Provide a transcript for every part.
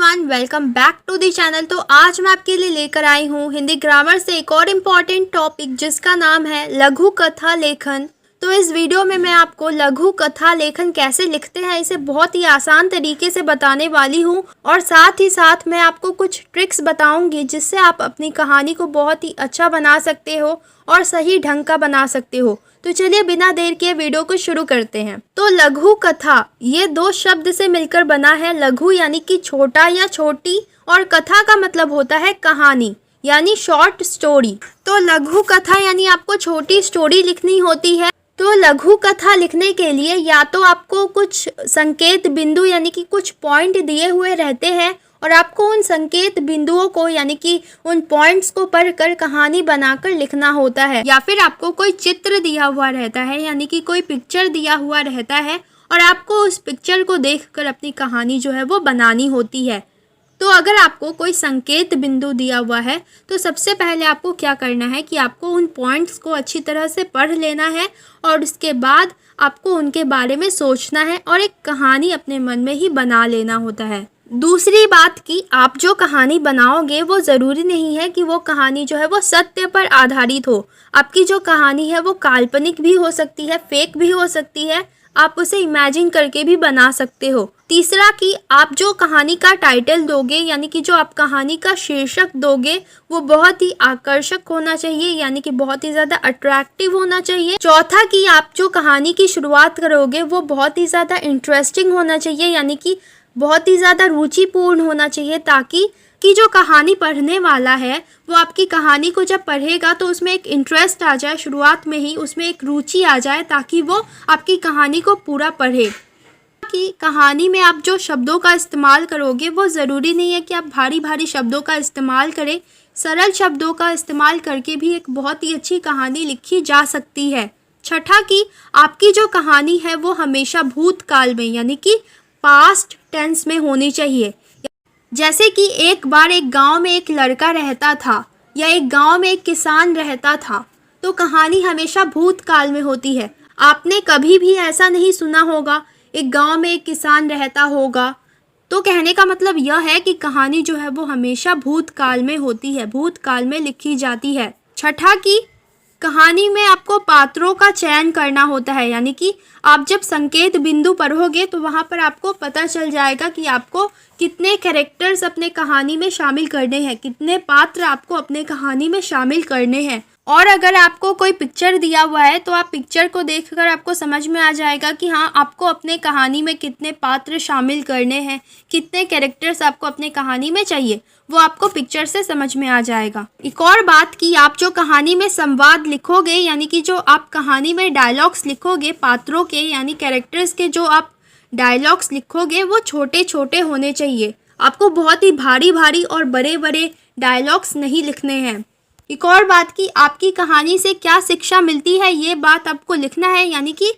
Everyone, welcome back to the channel. तो आज मैं आपके लिए लेकर आई हूँ हिंदी ग्रामर से एक और इम्पॉर्टेंट टॉपिक जिसका नाम है लघु कथा लेखन। तो इस वीडियो में मैं आपको लघु कथा लेखन कैसे लिखते हैं इसे बहुत ही आसान तरीके से बताने वाली हूँ, और साथ ही साथ मैं आपको कुछ ट्रिक्स बताऊंगी जिससे आप अपनी कहानी को बहुत ही अच्छा बना सकते हो और सही ढंग का बना सकते हो। तो चलिए बिना देर के वीडियो को शुरू करते हैं। तो लघु कथा ये दो शब्द से मिलकर बना है। लघु यानी कि छोटा या छोटी, और कथा का मतलब होता है कहानी यानी शॉर्ट स्टोरी। तो लघु कथा यानी आपको छोटी स्टोरी लिखनी होती है। तो लघु कथा लिखने के लिए या तो आपको कुछ संकेत बिंदु यानी कि कुछ पॉइंट दिए हुए रहते हैं, और आपको उन संकेत बिंदुओं को यानी कि उन पॉइंट्स को पढ़कर कहानी बनाकर लिखना होता है, या फिर आपको कोई चित्र दिया हुआ रहता है यानी कि कोई पिक्चर दिया हुआ रहता है और आपको उस पिक्चर को देखकर अपनी कहानी जो है वो बनानी होती है। तो अगर आपको कोई संकेत बिंदु दिया हुआ है तो सबसे पहले आपको क्या करना है कि आपको उन पॉइंट्स को अच्छी तरह से पढ़ लेना है, और उसके बाद आपको उनके बारे में सोचना है और एक कहानी अपने मन में ही बना लेना होता है। दूसरी बात कि आप जो कहानी बनाओगे वो ज़रूरी नहीं है कि वो कहानी जो है वो सत्य पर आधारित हो। आपकी जो कहानी है वो काल्पनिक भी हो सकती है, फेक भी हो सकती है, आप उसे इमेजिन करके भी बना सकते हो। तीसरा कि आप जो कहानी का टाइटल दोगे यानी कि जो आप कहानी का शीर्षक दोगे वो बहुत ही आकर्षक होना चाहिए यानी कि बहुत ही ज़्यादा अट्रैक्टिव होना चाहिए। चौथा कि आप जो कहानी की शुरुआत करोगे वो बहुत ही ज़्यादा इंटरेस्टिंग होना चाहिए यानी कि बहुत ही ज़्यादा रुचिपूर्ण होना चाहिए, ताकि जो कहानी पढ़ने वाला है वो आपकी कहानी को जब पढ़ेगा तो उसमें एक इंटरेस्ट आ जाए, शुरुआत में ही उसमें एक रुचि आ जाए, ताकि वो आपकी कहानी को पूरा पढ़े। कि कहानी में आप जो शब्दों का इस्तेमाल करोगे वो ज़रूरी नहीं है कि आप भारी भारी शब्दों का इस्तेमाल करें। सरल शब्दों का इस्तेमाल करके भी एक बहुत ही अच्छी कहानी लिखी जा सकती है। छठा कि आपकी जो कहानी है वो हमेशा भूतकाल में यानी कि पास्ट टेंस में होनी चाहिए। जैसे कि एक बार एक गांव में एक लड़का रहता था या एक गांव में एक किसान रहता था, तो कहानी हमेशा भूतकाल में होती है। आपने कभी भी ऐसा नहीं सुना होगा एक गांव में एक किसान रहता होगा। तो कहने का मतलब यह है कि कहानी जो है वो हमेशा भूतकाल में होती है, भूतकाल में लिखी जाती है। छठा कि कहानी में आपको पात्रों का चयन करना होता है, यानी कि आप जब संकेत बिंदु पढ़ोगे तो वहाँ पर आपको पता चल जाएगा कि आपको कितने कैरेक्टर्स अपने कहानी में शामिल करने हैं, कितने पात्र आपको अपने कहानी में शामिल करने हैं। और अगर आपको कोई पिक्चर दिया हुआ है तो आप पिक्चर को देखकर आपको समझ में आ जाएगा कि हाँ आपको अपने कहानी में कितने पात्र शामिल करने हैं, कितने कैरेक्टर्स आपको अपने कहानी में चाहिए, वो आपको पिक्चर से समझ में आ जाएगा। एक और बात कि आप जो कहानी में संवाद लिखोगे यानी कि जो आप कहानी में डायलॉग्स लिखोगे पात्रों के यानी कैरेक्टर्स के, जो आप डायलॉग्स लिखोगे वो छोटे छोटे होने चाहिए। आपको बहुत ही भारी भारी और बड़े बड़े डायलॉग्स नहीं लिखने हैं। एक और बात कि आपकी कहानी से क्या शिक्षा मिलती है ये बात आपको लिखना है, यानी कि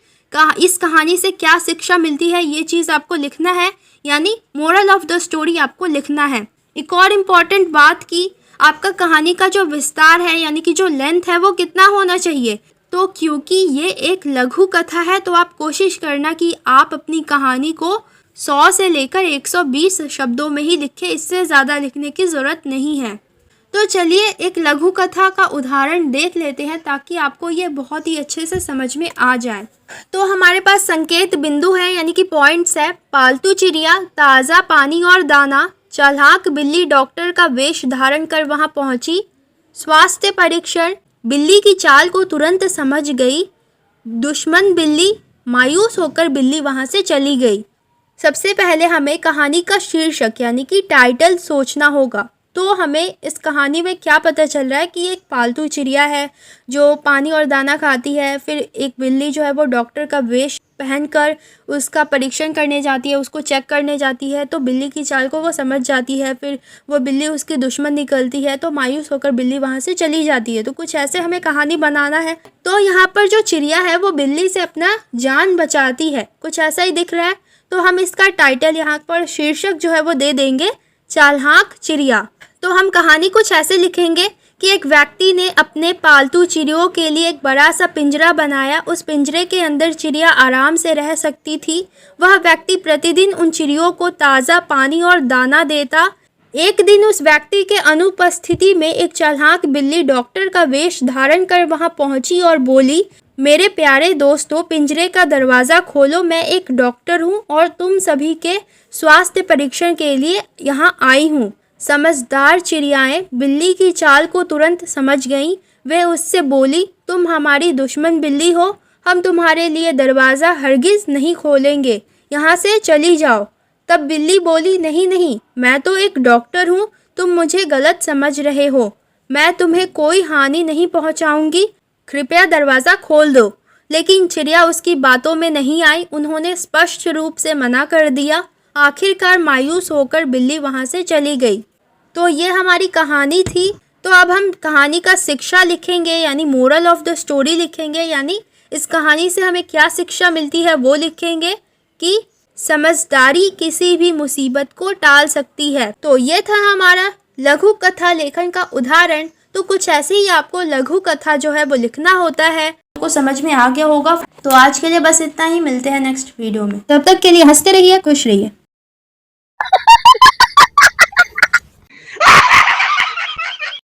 इस कहानी से क्या शिक्षा मिलती है ये चीज़ आपको लिखना है, यानी मोरल ऑफ द स्टोरी आपको लिखना है। एक और इम्पॉर्टेंट बात कि आपका कहानी का जो विस्तार है यानी कि जो लेंथ है वो कितना होना चाहिए। तो क्योंकि ये एक लघु कथा है तो आप कोशिश करना कि आप अपनी कहानी को 100 से लेकर 120 शब्दों में ही लिखें, इससे ज़्यादा लिखने की ज़रूरत नहीं है। तो चलिए एक लघु कथा का उदाहरण देख लेते हैं ताकि आपको ये बहुत ही अच्छे से समझ में आ जाए। तो हमारे पास संकेत बिंदु है यानी कि पॉइंट्स है। पालतू चिड़िया, ताज़ा पानी और दाना, चालाक बिल्ली डॉक्टर का वेश धारण कर वहां पहुंची, स्वास्थ्य परीक्षण, बिल्ली की चाल को तुरंत समझ गई, दुश्मन बिल्ली, मायूस होकर बिल्ली वहां से चली गई। सबसे पहले हमें कहानी का शीर्षक यानी कि टाइटल सोचना होगा। तो हमें इस कहानी में क्या पता चल रहा है कि एक पालतू चिड़िया है जो पानी और दाना खाती है, फिर एक बिल्ली जो है वो डॉक्टर का वेश पहनकर उसका परीक्षण करने जाती है, उसको चेक करने जाती है, तो बिल्ली की चाल को वो समझ जाती है, फिर वो बिल्ली उसकी दुश्मन निकलती है, तो मायूस होकर बिल्ली वहाँ से चली जाती है। तो कुछ ऐसे हमें कहानी बनाना है। तो यहाँ पर जो चिड़िया है वो बिल्ली से अपना जान बचाती है, कुछ ऐसा ही दिख रहा है। तो हम इसका टाइटल यहाँ पर शीर्षक जो है वो दे देंगे चालाक चिड़िया। तो हम कहानी कुछ ऐसे लिखेंगे कि एक व्यक्ति ने अपने पालतू चिड़ियों के लिए एक बड़ा सा पिंजरा बनाया। उस पिंजरे के अंदर चिड़िया आराम से रह सकती थी। वह व्यक्ति प्रतिदिन उन चिड़ियों को ताज़ा पानी और दाना देता। एक दिन उस व्यक्ति के अनुपस्थिति में एक चालाक बिल्ली डॉक्टर का वेश धारण कर वहां पहुंची और बोली, मेरे प्यारे दोस्तों, पिंजरे का दरवाज़ा खोलो। मैं एक डॉक्टर हूं और तुम सभी के स्वास्थ्य परीक्षण के लिए यहां आई हूं। समझदार चिड़ियाएं बिल्ली की चाल को तुरंत समझ गईं। वे उससे बोली, तुम हमारी दुश्मन बिल्ली हो, हम तुम्हारे लिए दरवाज़ा हरगिज़ नहीं खोलेंगे, यहाँ से चली जाओ। तब बिल्ली बोली, नहीं नहीं, मैं तो एक डॉक्टर हूँ, तुम मुझे गलत समझ रहे हो। मैं तुम्हें कोई हानि नहीं पहुँचाऊँगी, कृपया दरवाज़ा खोल दो। लेकिन चिड़िया उसकी बातों में नहीं आई। उन्होंने स्पष्ट रूप से मना कर दिया। आखिरकार मायूस होकर बिल्ली वहाँ से चली गई। तो ये हमारी कहानी थी। तो अब हम कहानी का शिक्षा लिखेंगे, यानी मोरल ऑफ द स्टोरी लिखेंगे, यानी इस कहानी से हमें क्या शिक्षा मिलती है वो लिखेंगे कि समझदारी किसी भी मुसीबत को टाल सकती है। तो ये था हमारा लघु कथा लेखन का उदाहरण। तो कुछ ऐसे ही आपको लघु कथा जो है वो लिखना होता है। आपको समझ में आ गया होगा। तो आज के लिए बस इतना ही, मिलते हैं नेक्स्ट वीडियो में। तब तक के लिए हंसते रहिए, खुश रहिए।